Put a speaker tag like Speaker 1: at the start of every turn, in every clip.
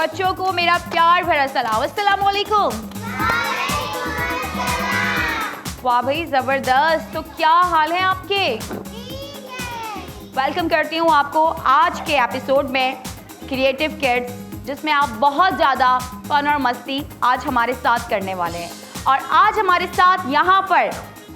Speaker 1: बच्चों को मेरा प्यार भरा सलाम। अस्सलाम वालेकुम। वाह भाई ज़बरदस्त। तो क्या हाल है आपके? वेलकम करती हूँ आपको आज के एपिसोड में क्रिएटिव किड्स, जिसमें आप बहुत ज़्यादा फन और मस्ती आज हमारे साथ करने वाले हैं। और आज हमारे साथ यहाँ पर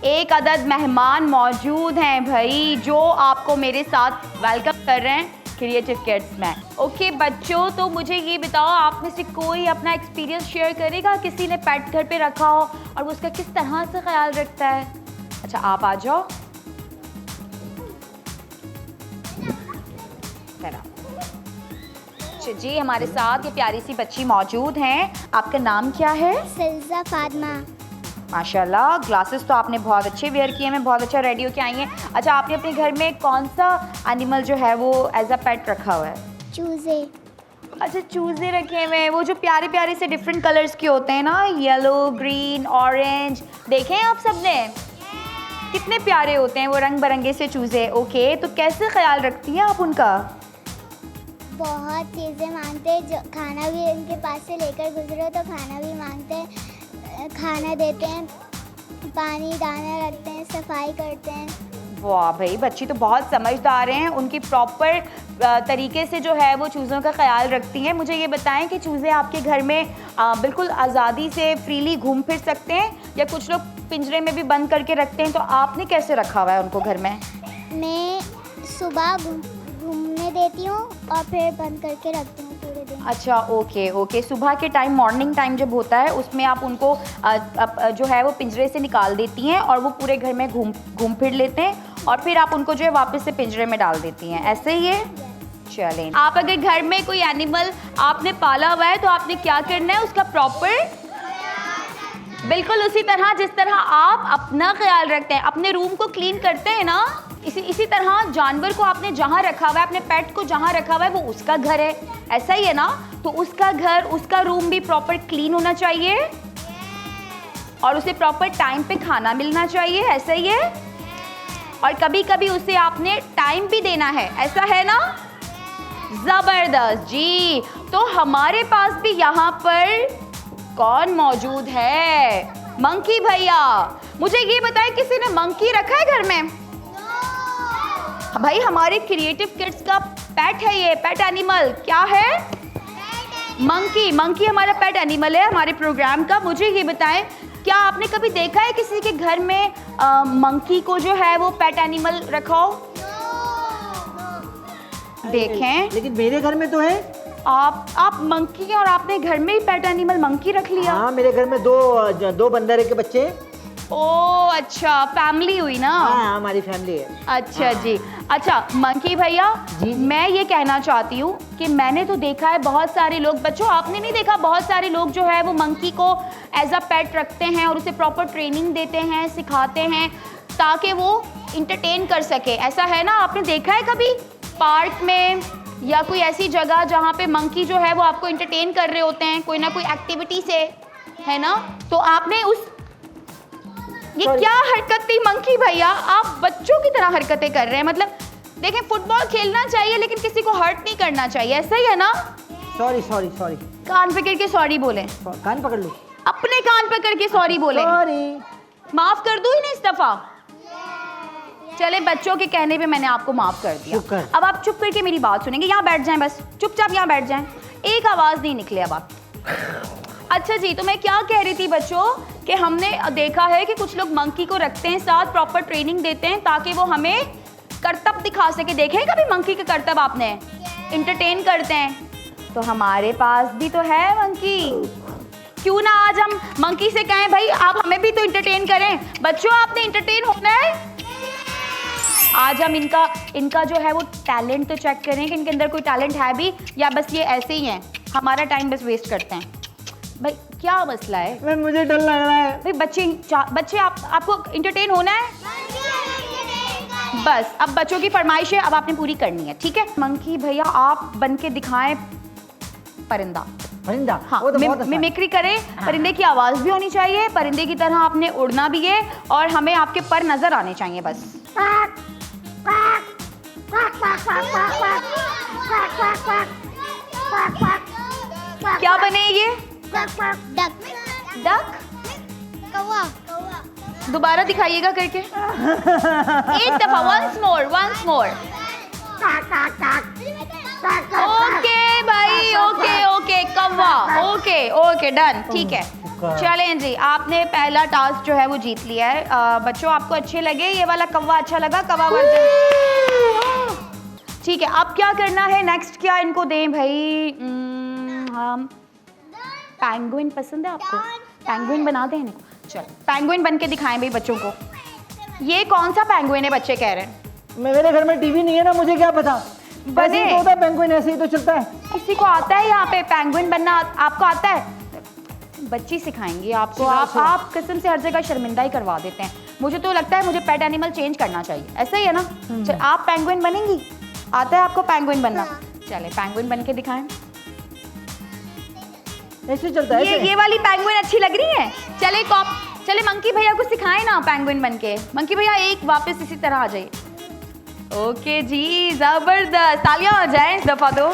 Speaker 1: एक अदद मेहमान मौजूद हैं भाई, जो आपको मेरे साथ वेलकम कर रहे हैं क्रिएटिव किड्स में। ओके बच्चों, तो मुझे ये बताओ, आप में से कोई अपना एक्सपीरियंस शेयर करेगा? किसी ने पेट घर पे रखा हो और वो उसका किस तरह से ख्याल रखता है? अच्छा आप आ जाओ। जी हमारे साथ ये प्यारी सी बच्ची मौजूद हैं। आपका नाम क्या है?
Speaker 2: सिल्जा फातिमा।
Speaker 1: माशाल्लाह, ग्लासेस तो आपने बहुत अच्छे वेयर किए हैं, बहुत अच्छा रेडी होके आई हैं। अच्छा, आपने अपने घर में कौन सा एनिमल जो है वो एज अ पेट रखा हुआ है?
Speaker 2: चूजे।
Speaker 1: अच्छा चूजे रखे हुए हैं, वो जो प्यारे प्यारे से डिफरेंट कलर्स के होते हैं ना, येलो, ग्रीन, ऑरेंज। देखें आप सबने कितने प्यारे होते हैं वो रंग बिरंगे से चूजे। ओके, तो कैसे ख्याल रखती हैं आप उनका?
Speaker 2: बहुत चीज़ें मांगते हैं, जो खाना भी इनके पास से लेकर गुजरो तो खाना भी मांगते हैं, खाना देते हैं, पानी दाना रखते हैं, सफाई करते हैं।
Speaker 1: वाह भाई, बच्ची तो बहुत समझदार हैं। उनकी प्रॉपर तरीके से जो है वो चूज़ों का ख्याल रखती हैं। मुझे ये बताएं कि चूज़े आपके घर में बिल्कुल आज़ादी से फ्रीली घूम फिर सकते हैं, या कुछ लोग पिंजरे में भी बंद करके रखते हैं? तो आपने कैसे रखा हुआ है उनको घर में?
Speaker 2: मैं सुबह घूमने देती हूँ और फिर बंद करके रखती हूँ पूरे दिन।
Speaker 1: अच्छा ओके, सुबह के टाइम, मॉर्निंग टाइम जब होता है, उसमें आप उनको जो है वो पिंजरे से निकाल देती हैं और वो पूरे घर में घूम फिर लेते हैं, और फिर आप उनको जो है वापस से पिंजरे में डाल देती हैं, ऐसे ही है? चलें, आप अगर घर में कोई एनिमल आपने पाला हुआ है तो आपने क्या करना है उसका प्रॉपर, बिल्कुल उसी तरह जिस तरह आप अपना ख्याल रखते हैं, अपने रूम को क्लीन करते हैं ना, इसी तरह जानवर को आपने जहाँ रखा हुआ है, अपने पेट को जहाँ रखा हुआ है, वो उसका घर है, ऐसा ही है ना? तो उसका घर, उसका रूम भी प्रॉपर क्लीन होना चाहिए, और उसे प्रॉपर टाइम पे खाना मिलना चाहिए, ऐसा ही है? और कभी कभी उसे आपने टाइम भी देना है, ऐसा है ना? ज़बरदस्त जी। तो हमारे पास भी यहाँ पर कौन मौजूद है? मंकी भैया। मुझे ये बताएं, किसी ने मंकी रखा है घर में? भाई हमारे क्रिएटिव किड्स का पेट है ये, पेट एनिमल क्या है? मंकी हमारा पेट एनिमल है हमारे प्रोग्राम का। मुझे ये बताएं, क्या आपने कभी देखा है किसी के घर में मंकी को जो है वो पेट एनिमल रखा हो? देखें,
Speaker 3: लेकिन मेरे घर में तो है।
Speaker 1: आप मंकी हैं और आपने घर में ही पेट एनिमल मंकी रख लिया?
Speaker 3: हाँ, मेरे घर में दो बंदर के बच्चे।
Speaker 1: ओह अच्छा, फैमिली हुई ना?
Speaker 3: हाँ, हमारी फैमिली है।
Speaker 1: अच्छा
Speaker 3: हाँ।
Speaker 1: जी। अच्छा मंकी भैया,
Speaker 3: जी।
Speaker 1: मैं ये कहना चाहती हूँ कि मैंने तो देखा है बहुत सारे लोग, बच्चों आपने नहीं देखा, बहुत सारे लोग जो है वो मंकी को एज अ पेट रखते हैं और उसे प्रॉपर ट्रेनिंग देते हैं, सिखाते हैं, ताकि वो इंटरटेन कर सके, ऐसा है ना? आपने देखा है कभी पार्क में या कोई ऐसी जगह जहाँ पे मंकी जो है वो आपको इंटरटेन कर रहे होते हैं कोई ना कोई एक्टिविटी से, है ना? तो आपने ये क्या हरकत थी मंकी भैया? आप बच्चों की तरह हरकतें कर रहे हैं। मतलब देखें, फुटबॉल खेलना चाहिए लेकिन किसी को हर्ट नहीं करना चाहिए, ऐसा ही है ना?
Speaker 3: सॉरी।
Speaker 1: कान पकड़ के सॉरी बोले।
Speaker 3: कान पकड़ लो।
Speaker 1: अपने कान पकड़ के सॉरी बोले।
Speaker 3: सॉरी।
Speaker 1: माफ कर दूं इन्हें इस दफा? चले, बच्चों के कहने पे मैंने आपको माफ कर दिया। अब आप चुप करके मेरी बात सुनेंगे। यहाँ बैठ जाएं, बस चुपचाप यहाँ बैठ जाएं, एक आवाज नहीं निकले अब आप। अच्छा जी, तो मैं क्या कह रही थी बच्चों कि हमने देखा है कि कुछ लोग मंकी को रखते हैं साथ, प्रॉपर ट्रेनिंग देते हैं ताकि वो हमें करतब दिखा सके। देखे कभी मंकी के करतब आपने? इंटरटेन करते हैं। तो हमारे पास भी तो है मंकी, क्यों ना आज हम मंकी से कहें भाई आप हमें भी तो इंटरटेन करें। बच्चों आपने इंटरटेन होना है। आज हम इनका जो है वो टैलेंट तो चेक करें कि इनके अंदर कोई टैलेंट है भी, या बस ये ऐसे ही हैं, हमारा टाइम बस वेस्ट करते हैं। भाई क्या मसला है?
Speaker 3: मुझे डर लग रहा है।
Speaker 1: भाई बच्चे आपको इंटरटेन होना है बस। अब बच्चों की फरमाइश है, अब आपने पूरी करनी है, ठीक है? मंकी भैया आप बन के दिखाएं परिंदा। हाँ, मिमिक्री करें। परिंदे की आवाज भी होनी चाहिए, परिंदे की तरह आपने उड़ना भी है, और हमें आपके पर नजर आने चाहिए बस। क्या बने ये?
Speaker 2: डक।
Speaker 1: डक?
Speaker 2: कौवा।
Speaker 1: दोबारा दिखाइएगा करके। एक दफा, once more। ओके भाई, ओके कौवा। ओके डन, ठीक है। चलें जी, आपने पहला टास्क जो है वो जीत लिया है। बच्चों आपको अच्छे लगे ये वाला कौवा? अच्छा लगा कौवा वर्जन? ठीक है, अब क्या करना है नेक्स्ट? क्या इनको दें भाई? हम पेंगुइन पसंद है आपको? पेंगुइन बना दें इनको। चलो पेंगुइन बन के दिखाएं भाई बच्चों को। ये कौन सा पेंगुइन है बच्चे कह रहे हैं?
Speaker 3: मेरे घर में टीवी नहीं है ना, मुझे क्या पता।
Speaker 1: बने।
Speaker 3: ऐसे ही तो होता है, पेंगुइन ऐसे ही तो चलता है।
Speaker 1: किसी को आता है यहाँ पे पेंगुइन बनना? आपको आता है? बच्ची सिखाएंगी आपको। आप कसम से हर जगह शर्मिंदा ही करवा देते हैं। मुझे तो लगता है मुझे पेट एनिमल चेंज करना चाहिए, ऐसा ही है ना? चल आप पेंगुइन बनेंगी? आता है आपको पेंगुइन बनना? चले पेंगुइन बन के दिखाएं।
Speaker 3: ऐसे चलता है।
Speaker 1: ये वाली पेंगुइन अच्छी लग रही है। चले मंकी भैया को सिखाएं ना पेंगुइन बन के। मंकी भैया एक वापस इसी तरह आ जाइए। ओके जी, जबरदस्त, तालियां हो जाएं इस दफा तो।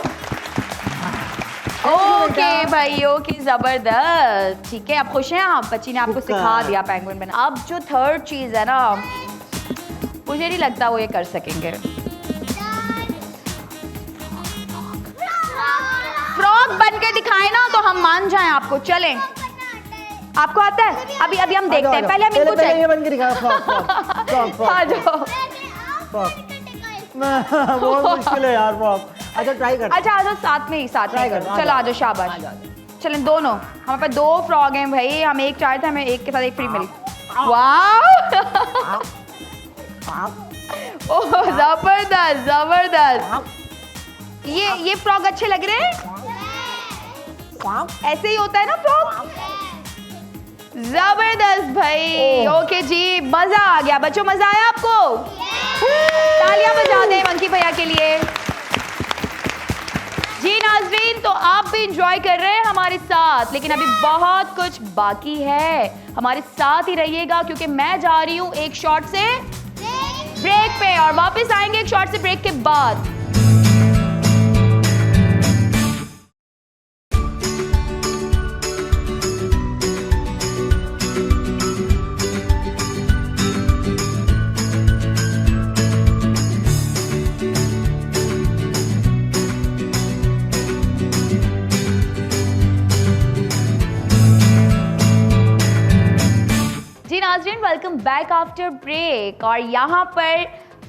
Speaker 1: ओके भाई, ओके जबरदस्त, ठीक है। अब खुश हैं आप? बच्ची ने आपको सिखा दिया पेंगुइन बना। अब जो थर्ड चीज है ना, मुझे नहीं लगता वो ये कर सकेंगे। फ्रॉग बन के दिखाएं ना तो हम मान जाएं आपको। चलें, आपको आता है? अभी हम देखते हैं, पहले हम इनको
Speaker 3: ये बन के दिखा। फ्रॉग
Speaker 1: आ जाओ।
Speaker 3: बहुत मुश्किल है यार फ्रॉग। अच्छा ट्राई कर।
Speaker 1: अच्छा आ जाओ, साथ में कर। चलो आ जाओ, शाबाश। चलें दोनों, हमारे पास 2 फ्रॉग हैं भाई। हम एक चाहे थे, हमें एक के साथ एक फ्री मिली। वाह ओह जबरदस्त। ये फ्रॉग अच्छे लग रहे हैं? ऐसे ही होता है ना फ्रॉग। जबरदस्त भाई। ओके जी, मजा आ गया बच्चों, मजा आया आपको? तालियां बजा दें मंकी भैया के लिए। जी नाज़रीन, तो आप भी इंजॉय कर रहे हैं हमारे साथ, लेकिन अभी बहुत कुछ बाकी है। हमारे साथ ही रहिएगा क्योंकि मैं जा रही हूँ एक शॉर्ट से ब्रेक पे और वापस आएंगे एक शॉर्ट से ब्रेक के बाद। नाज़रीन, वेलकम बैक आफ्टर ब्रेक। और यहाँ पर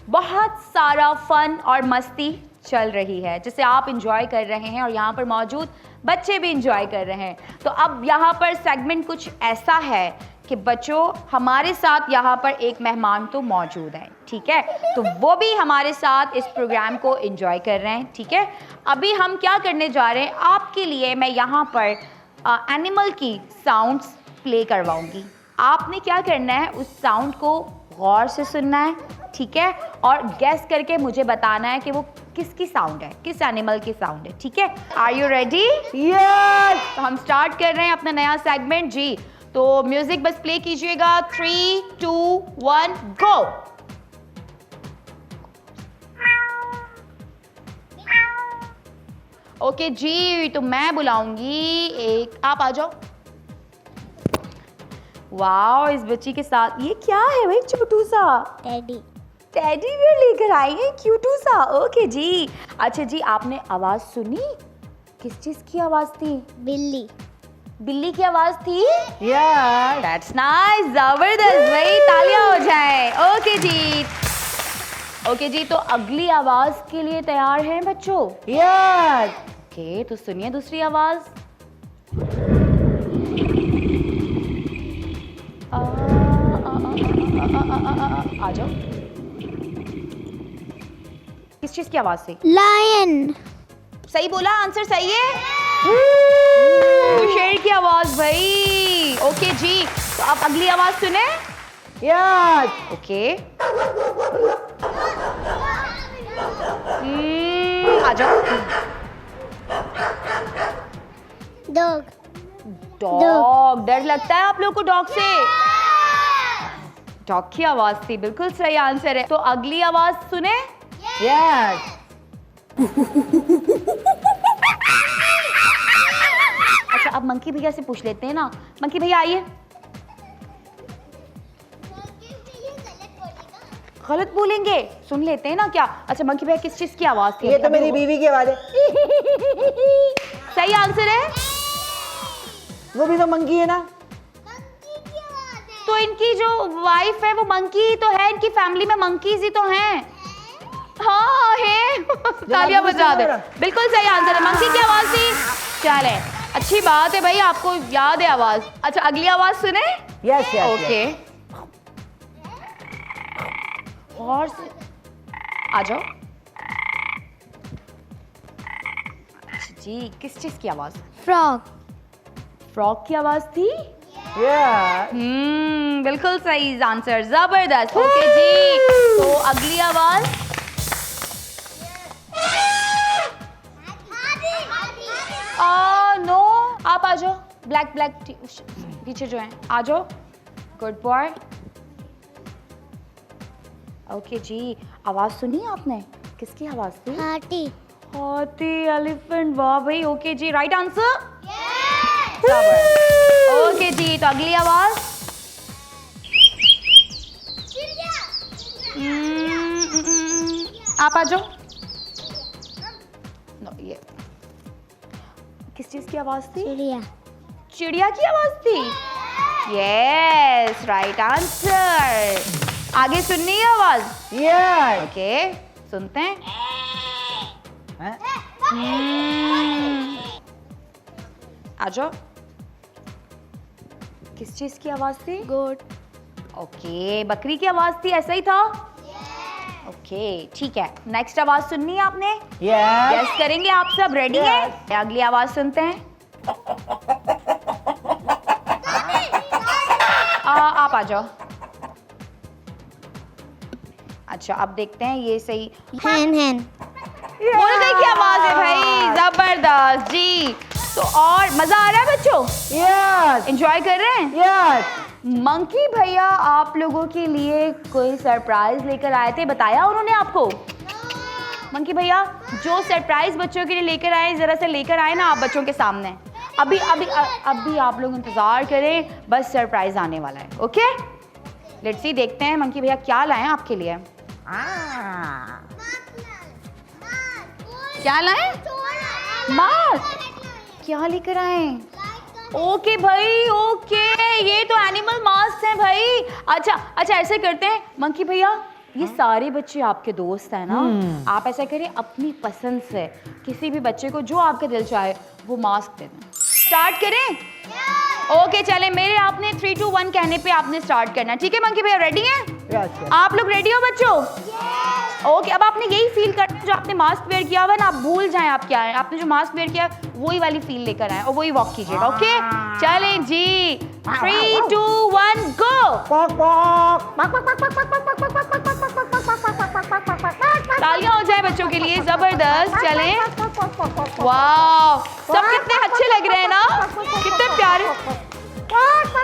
Speaker 1: बहुत सारा फन और मस्ती चल रही है जिसे आप इंजॉय कर रहे हैं और यहाँ पर मौजूद बच्चे भी इंजॉय कर रहे हैं। तो अब यहाँ पर सेगमेंट कुछ ऐसा है कि बच्चों, हमारे साथ यहाँ पर एक मेहमान तो मौजूद है, ठीक है? तो वो भी हमारे साथ इस प्रोग्राम को इंजॉय कर रहे हैं, ठीक है? अभी हम क्या करने जा रहे हैं, आपके लिए मैं यहाँ पर एनिमल की साउंड्स प्ले करवाऊँगी। आपने क्या करना है, उस साउंड को गौर से सुनना है, ठीक है? और गैस करके मुझे बताना है कि वो किसकी साउंड है, किस एनिमल की साउंड है, ठीक है? Are you ready?
Speaker 3: यस।
Speaker 1: तो हम स्टार्ट कर रहे हैं अपना नया सेगमेंट जी। तो म्यूजिक बस प्ले कीजिएगा। 3, 2, 1 गो। ओके जी, तो मैं बुलाऊंगी एक, आप आ जाओ। वाओ, इस बच्ची के साथ ये क्या है भाई? छोटू सा टेडी बियर लेकर आई है, क्यूटू सा। ओके जी, अच्छा जी, आपने आवाज सुनी? किस चीज की आवाज थी? बिल्ली की आवाज थी?
Speaker 3: यस।
Speaker 1: दैट्स नाइस, जबरदस्त भाई, तालियां हो जाएं। ओके जी, तो अगली आवाज के लिए तैयार हैं बच्चों?
Speaker 3: यस।
Speaker 1: ओके, तो सुनिए दूसरी आवाज। आ जाओ। किस चीज की आवाज थी?
Speaker 2: लायन।
Speaker 1: सही बोला, आंसर सही है। शेर की आवाज भाई। ओके जी, तो आप अगली आवाज सुने।
Speaker 3: यस।
Speaker 1: ओके, आ जाओ। डॉग। डर लगता है आप लोग को डॉग से? डॉग की आवाज थी, बिल्कुल सही आंसर है। तो अगली आवाज सुने।
Speaker 3: यस।
Speaker 1: अब मंकी भैया से पूछ लेते हैं ना। मंकी भैया आइए। गलत बोलेंगे, सुन लेते हैं ना क्या। अच्छा मंकी भैया किस चीज की आवाज थी?
Speaker 3: ये तो मेरी बीवी की आवाज है।
Speaker 1: सही आंसर है।
Speaker 3: वो भी तो मंकी है ना।
Speaker 1: तो इनकी जो वाइफ है वो मंकी ही तो है, इनकी फैमिली में मंकीज ही तो हैं। हाँ है। तालियां बजा दे। बिल्कुल सही आंसर है, मंकी की आवाज थी। चले अच्छी बात है भाई, आपको याद है आवाज। अच्छा अगली आवाज सुने।
Speaker 3: यस यस
Speaker 1: ओके और आ जाओ। अच्छा जी किस चीज की आवाज?
Speaker 2: फ्रॉग।
Speaker 1: फ्रॉग की आवाज थी।
Speaker 3: यस
Speaker 1: बिल्कुल सही आंसर, जबरदस्त। ओके जी तो अगली आवाज। नो आप आ जाओ, ब्लैक ब्लैक पीछे जो हैं आ जाओ। Good boy. ओके जी आवाज सुनी आपने? किसकी आवाज थी?
Speaker 2: हाथी।
Speaker 1: हाथी, एलिफेंट। वाह भाई। ओके जी राइट आंसर। ओके जी तो अगली आवाज। आप आ जाओ। नो ये किस चीज की आवाज थी?
Speaker 2: चिड़िया।
Speaker 1: चिड़िया की आवाज थी। Yes right answer. आगे सुननी है आवाज?
Speaker 3: यस
Speaker 1: ओके सुनते हैं। आ जाओ। किस चीज की आवाज थी?
Speaker 2: गोट।
Speaker 1: ओके बकरी की आवाज थी, ऐसा ही था। ओके ठीक है नेक्स्ट आवाज सुननी है आपने?
Speaker 3: यस
Speaker 1: यस करेंगे आप सब रेडी है? अगली आवाज सुनते हैं। आप आ जाओ। अच्छा अब देखते हैं ये सही।
Speaker 2: हैन हैन।
Speaker 1: मुर्गे की आवाज है भाई, जबरदस्त जी। तो और मजा आ रहा है बच्चों?
Speaker 3: यस
Speaker 1: एंजॉय कर रहे हैं?
Speaker 3: यस
Speaker 1: मंकी भैया आप लोगों के लिए कोई सरप्राइज लेकर आए थे, बताया उन्होंने आपको? मंकी भैया जो सरप्राइज बच्चों के लिए लेकर आए जरा से लेकर आए ना आप बच्चों के सामने। अभी अभी अभी आप लोग इंतजार करें, बस सरप्राइज आने वाला है। ओके लेट्स सी देखते हैं मंकी भैया क्या लाए हैं आपके लिए। क्या लाए? मास्क। क्या लेकर आए? ओके भाई ओके ये तो एनिमल मास्क है भाई। अच्छा अच्छा ऐसे करते हैं मंकी भैया ये सारे बच्चे आपके दोस्त हैं ना, आप ऐसा करें अपनी पसंद से किसी भी बच्चे को जो आपका दिल चाहे वो मास्क दे दें। स्टार्ट करें? ओके चले मेरे आपने 3 2 1 कहने पे आपने स्टार्ट करना, ठीक है मंकी भैया रेडी हैं?
Speaker 3: यस
Speaker 1: आप लोग रेडी हो बच्चों? ओके अब आपने यही फील करना जो आपने मास्क वेयर किया हुआ है ना, आप भूल जाएं आप क्या है, आपने जो मास्क वेयर किया वही वाली फील लेकर आए और वही वॉक कीजिएगा। ओके चलें जी 3 2 1 गो। तालियां हो जाए बच्चों के लिए, जबरदस्त। चलें वाह सब कितने अच्छे लग रहे हैं ना, कितने प्यारे।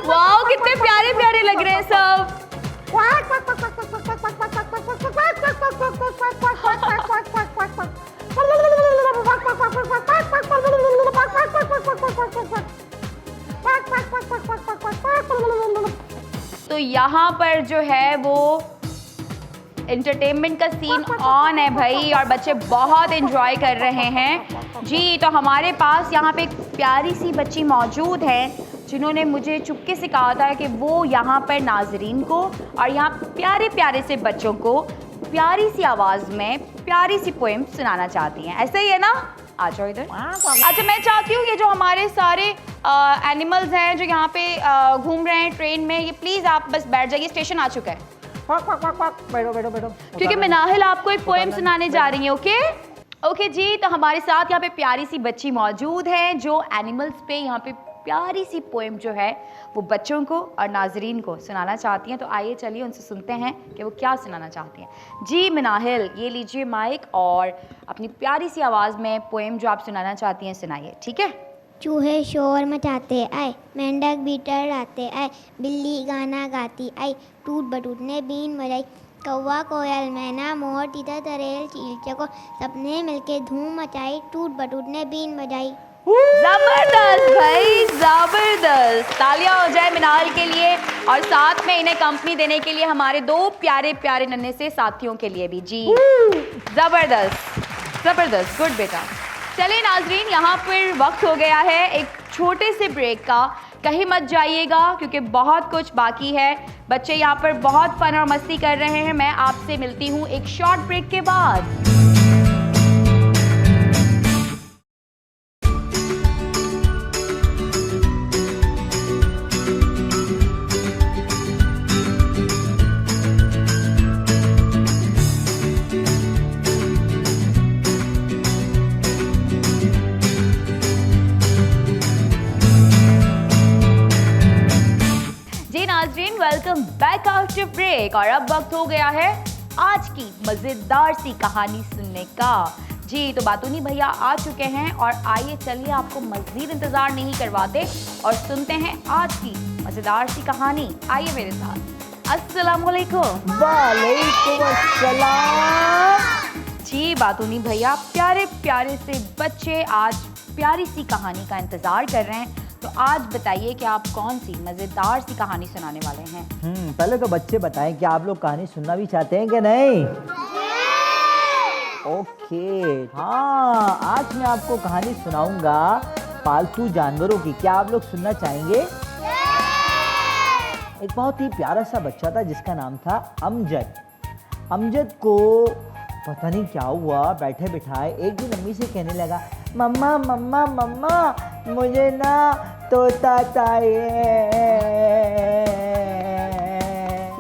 Speaker 1: वाह कितने प्यारे प्यारे लग रहे हैं सब। तो यहाँ पर जो है वो एंटरटेनमेंट का सीन ऑन है भाई और बच्चे बहुत एंजॉय कर रहे हैं जी। तो हमारे पास यहाँ पे एक प्यारी सी बच्ची मौजूद है जिन्होंने मुझे चुपके से कहा था कि वो यहाँ पर नाजरीन को और यहाँ प्यारे प्यारे से बच्चों को प्यारी सी आवाज़ में प्यारी सी पोएम सुनाना चाहती हैं। ऐसा ही है ना? आ जाओ इधर। अच्छा मैं चाहती हूँ ये जो हमारे सारे एनिमल्स हैं जो यहाँ पे घूम रहे हैं ट्रेन में, ये प्लीज़ आप बस बैठ जाइए, स्टेशन आ चुका है।
Speaker 3: बैठो बैठो बैठो
Speaker 1: क्योंकि मिनाहिल आपको एक पोएम सुनाने जा रही है। ओके ओके जी तो हमारे साथ यहाँ पे प्यारी सी बच्ची मौजूद है जो एनिमल्स पे यहाँ पे प्यारी सी पोएम जो है वो बच्चों को और नाजरीन को सुनाना चाहती हैं। तो आइए चलिए उनसे सुनते हैं कि वो क्या सुनाना चाहती हैं। जी मिनाहिल ये लीजिए माइक और अपनी प्यारी सी आवाज़ में पोएम जो आप सुनाना चाहती हैं सुनाइए, ठीक है?
Speaker 2: चूहे शोर मचाते आए, मेंढक भी टर्राते आए, बिल्ली गाना गाती आई, टूट बटूट ने बीन बजाई, कौवा कोयल मैना मोर तीतर तरेल चील चको, सबने मिलके धूम मचाई, टूट बटूट ने बीन बजाई।
Speaker 1: जबरदस्त भाई, जबरदस्त। तालियां हो जाए मिनाल के लिए और साथ में इन्हें कंपनी देने के लिए हमारे दो प्यारे प्यारे नन्हे से साथियों के लिए भी। जी जबरदस्त जबरदस्त, गुड बेटा। चलिए नाजरीन, यहाँ पर वक्त हो गया है एक छोटे से ब्रेक का। कहीं मत जाइएगा क्योंकि बहुत कुछ बाकी है। बच्चे यहाँ पर बहुत फन और मस्ती कर रहे हैं। मैं आपसे मिलती हूँ एक शॉर्ट ब्रेक के बाद। नाज़रीन, वेलकम बैक आफ्टर ब्रेक। और अब वक्त हो गया है आज की मजेदार सी कहानी सुनने का। जी तो बातूनी भैया आ चुके हैं और आइए चलिए आपको मजीद इंतजार नहीं करवाते और सुनते हैं आज की मजेदार सी कहानी। आइए मेरे साथ। अस्सलाम वालेकुम।
Speaker 3: वालेकुम अस्सलाम।
Speaker 1: जी बातूनी भैया, प्यारे प्यारे से बच्चे आज प्यारी सी कहानी का इंतजार कर रहे हैं। तो आज बताइए कि आप कौन सी मजेदार सी कहानी सुनाने वाले हैं।
Speaker 3: पहले तो बच्चे बताएं कि आप लोग कहानी सुनना भी चाहते हैं कि नहीं? ओके, हाँ, आज मैं आपको कहानी सुनाऊंगा पालतू जानवरों की। क्या आप लोग सुनना चाहेंगे? एक बहुत ही प्यारा सा बच्चा था जिसका नाम था अमजद। अमजद को पता नहीं क्या हुआ, बैठे बिठाए एक दिन अम्मी से कहने लगा, मम्मा मम्मा मम्मा मुझे ना तोता चाहिए।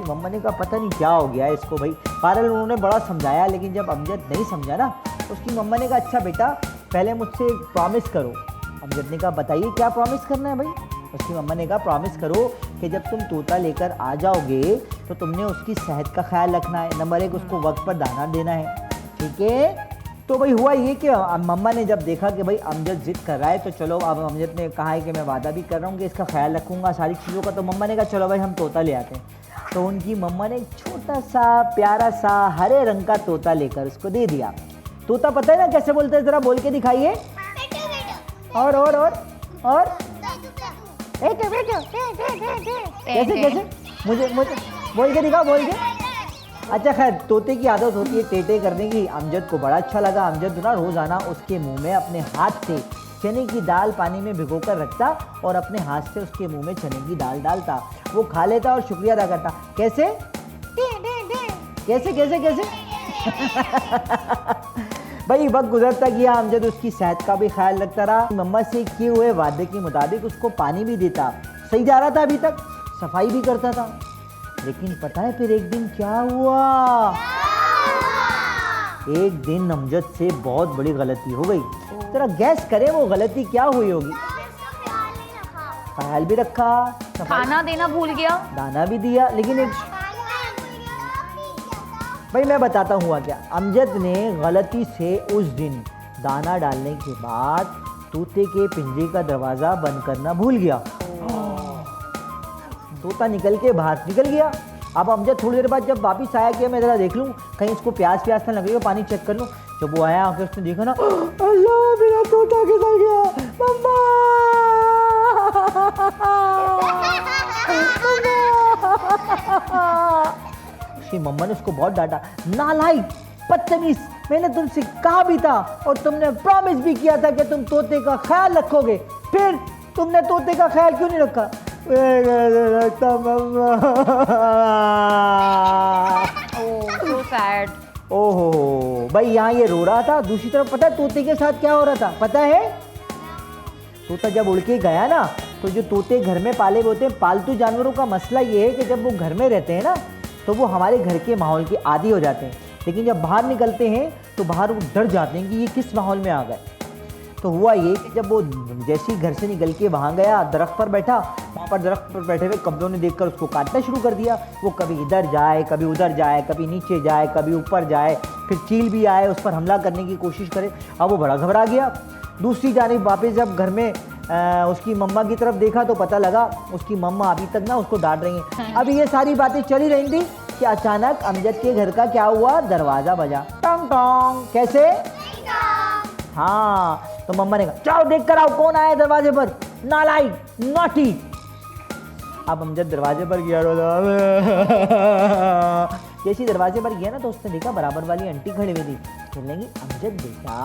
Speaker 3: मम्मा ने कहा पता नहीं क्या हो गया इसको भाई। बहरहाल उन्होंने बड़ा समझाया, लेकिन जब अमजद नहीं समझा ना तो उसकी मम्मा ने कहा अच्छा बेटा पहले मुझसे प्रॉमिस करो। अमजद ने कहा बताइए क्या प्रॉमिस करना है भाई। उसकी मम्मा ने कहा प्रॉमिस करो कि जब तुम तोता लेकर आ जाओगे तो तुमने उसकी सेहत का ख्याल रखना है। नंबर 1, उसको वक्त पर दाना देना है, ठीक है। तो भाई हुआ ये कि मम्मा ने जब देखा कि भाई अमजद जिद कर रहा है तो चलो, अब अमजद ने कहा है कि मैं वादा भी कर रहा हूँ कि इसका ख्याल रखूँगा सारी चीज़ों का, तो मम्मा ने कहा चलो भाई हम तोता ले आते हैं। तो उनकी मम्मा ने एक छोटा सा प्यारा सा हरे रंग का तोता लेकर उसको दे दिया। तोता पता है ना कैसे बोलते हैं, ज़रा बोल के दिखाइए। और कैसे कैसे मुझे बोल के दिखाओ, बोल के। अच्छा खैर, तोते की आदत होती है टेटे करने की। अमजद को बड़ा अच्छा लगा। अमजद ना रोज़ाना उसके मुंह में अपने हाथ से चने की दाल पानी में भिगोकर रखता और अपने हाथ से उसके मुंह में चने की दाल डालता। वो खा लेता और शुक्रिया अदा करता। कैसे कैसे कैसे कैसे भाई वक्त गुजरता गया, अमजद उसकी सेहत का भी ख्याल रखता रहा। मम्मा से किए हुए वादे के मुताबिक उसको पानी भी देता। सही जा रहा था अभी तक, सफाई भी करता था। लेकिन पता है फिर एक दिन क्या हुआ? एक दिन अमजद से बहुत बड़ी गलती हो गई। जरा गैस करें वो गलती क्या हुई होगी। ख्याल भी रखा,
Speaker 1: खाना देना भूल गया,
Speaker 3: दाना भी दिया, लेकिन एक भाई मैं बताता हुआ क्या। अमजद ने गलती से उस दिन दाना डालने के बाद तोते के पिंजरे का दरवाज़ा बंद करना भूल गया। तोता निकल के बाहर निकल गया। अब अमजद थोड़ी देर बाद जब वापिस आया कि मैं ज़रा देख लूँ कहीं इसको प्यास ना लग रही हो, पानी चेक कर लूँ। जब वो आया आके उसने देखा ना, अल्लाह मेरा तोता किधर गया, मम्मा। उसकी मम्मा ने उसको बहुत डांटा, नालायक, बदतमीज, मैंने तुमसे कहा भी था और तुमने प्रॉमिस भी किया था कि तुम तोते का ख्याल रखोगे, फिर तुमने तोते का ख्याल क्यों नहीं रखा?
Speaker 1: so sad।
Speaker 3: ओहो भाई, यहाँ ये रो रहा था, दूसरी तरफ पता है तोते के साथ क्या हो रहा था पता है? तोता जब उड़ के गया ना, तो जो तोते घर में पाले हुए होते हैं, पालतू जानवरों का मसला ये है कि जब वो घर में रहते हैं ना तो वो हमारे घर के माहौल के आदी हो जाते हैं, लेकिन जब बाहर निकलते हैं तो बाहर वो डर जाते हैं कि ये किस माहौल में आ गए। तो हुआ ये कि जब वो जैसे ही घर से निकल के वहाँ गया, दरख्त पर बैठा, वहाँ पर दरख्त पर बैठे हुए कब्रों ने देखकर उसको काटना शुरू कर दिया। वो कभी इधर जाए, कभी उधर जाए, कभी नीचे जाए, कभी ऊपर जाए, फिर चील भी आए उस पर हमला करने की कोशिश करे। अब वो बड़ा घबरा गया। दूसरी जानिब वापस जब घर में उसकी मम्मा की तरफ देखा तो पता लगा उसकी मम्मा अभी तक ना उसको डांट रही हैं। अब ये सारी बातें चली रही थी कि अचानक अमजद के घर का क्या हुआ, दरवाज़ा बजा, टोंग टोंग। कैसे? हाँ, तो मम्मा ने कहा जाओ देख कर आओ कौन आया दरवाजे पर, नालायक, नॉटी। अब अमजद दरवाजे पर गया, जैसे दरवाजे पर गया ना तो उसने देखा बराबर वाली आंटी खड़ी हुई थी। कहने लगी अमजद बेटा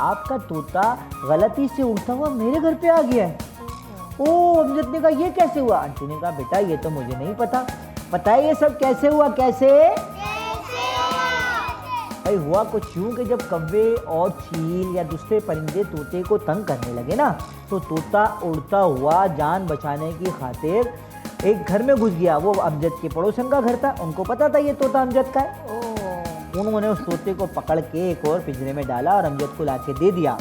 Speaker 3: आपका तोता गलती से उड़ता हुआ मेरे घर पे आ गया है। ओ अमजद ने कहा ये कैसे हुआ? आंटी ने कहा बेटा ये तो मुझे नहीं पता, पता है ये सब कैसे हुआ? कैसे भाई हुआ कुछ यूं कि जब कौवे और चील या दूसरे परिंदे तोते को तंग करने लगे ना, तो तोता उड़ता हुआ जान बचाने की खातिर एक घर में घुस गया। वो अमजद के पड़ोसन का घर था, उनको पता था ये तोता अमजद का है। उन्होंने उस तोते को पकड़ के एक और पिंजरे में डाला और अमजद को लाके दे दिया।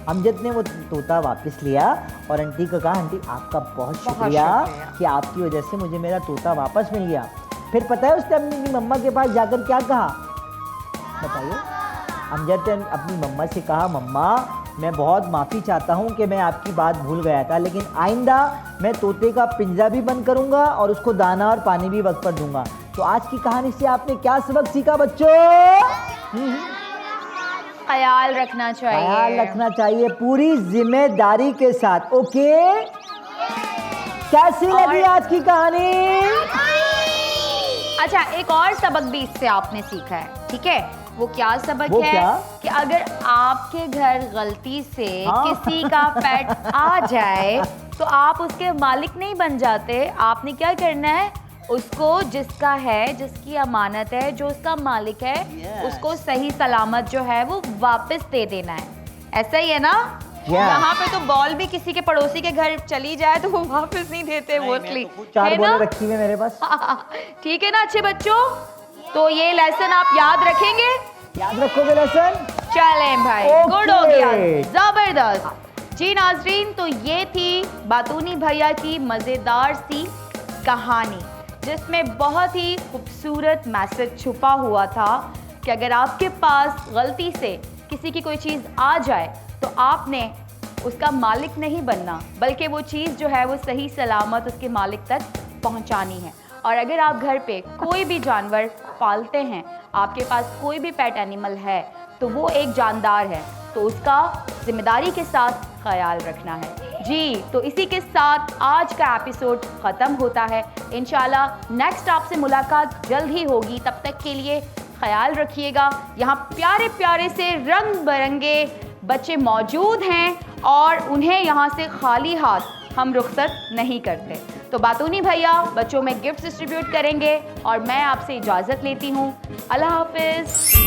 Speaker 3: अमजद ने वो तोता वापस लिया और आंटी को कहा आंटी आपका बहुत शुक्रिया कि आपकी वजह से मुझे मेरा तोता वापस मिल गया। फिर पता है उसने अपनी मम्मा के पास जाकर क्या कहा बताइए? अमजद ने अपनी मम्मा से कहा मम्मा मैं बहुत माफ़ी चाहता हूँ कि मैं आपकी बात भूल गया था, लेकिन आइंदा मैं तोते का पिंजरा भी बंद करूँगा और उसको दाना और पानी भी वक्त पर दूंगा। तो आज की कहानी से आपने क्या सबक सीखा बच्चों?
Speaker 1: ख्याल रखना चाहिए,
Speaker 3: ख्याल रखना चाहिए पूरी जिम्मेदारी के साथ। ओके कैसी लगी आज की कहानी?
Speaker 1: अच्छा एक और सबक भी इससे आपने सीखा है, ठीक है? वो क्या सबक
Speaker 3: वो
Speaker 1: है
Speaker 3: क्या?
Speaker 1: कि अगर आपके घर गलती से किसी का पेट आ जाए तो आप उसके मालिक नहीं बन जाते। आपने क्या करना है, उसको जिसका है, जिसकी अमानत है, जो उसका मालिक है उसको सही सलामत जो है वो वापस दे देना है। ऐसा ही है ना? यहाँ पे तो बॉल भी किसी के पड़ोसी के घर चली जाए तो वो वापस नहीं देते मोस्टली,
Speaker 3: चार
Speaker 1: है ना?
Speaker 3: बॉलें रखी हुई मेरे पास।
Speaker 1: ठीक है ना अच्छे बच्चों? तो ये लेसन आप याद रखेंगे?
Speaker 3: याद रखोगे लेसन?
Speaker 1: चलें भाई,
Speaker 3: Okay.
Speaker 1: गुड हो गया, जबरदस्त। जी नाजरीन, तो ये थी बातूनी भैया की मज़ेदार सी कहानी जिसमें बहुत ही खूबसूरत मैसेज छुपा हुआ था कि अगर आपके पास गलती से किसी की कोई चीज़ आ जाए तो आपने उसका मालिक नहीं बनना, बल्कि वो चीज़ जो है वो सही सलामत उसके मालिक तक पहुंचानी है। और अगर आप घर पे कोई भी जानवर पालते हैं, आपके पास कोई भी पेट एनिमल है, तो वो एक जानदार है, तो उसका जिम्मेदारी के साथ ख्याल रखना है। जी तो इसी के साथ आज का एपिसोड ख़त्म होता है। इंशाल्लाह नेक्स्ट आपसे मुलाकात जल्द ही होगी। तब तक के लिए ख्याल रखिएगा। यहाँ प्यारे प्यारे से रंग बिरंगे बच्चे मौजूद हैं और उन्हें यहाँ से खाली हाथ हम रुखसत नहीं करते। तो बातूनी भैया बच्चों में गिफ्ट डिस्ट्रीब्यूट करेंगे और मैं आपसे इजाज़त लेती हूँ। अल्लाह हाफिज़।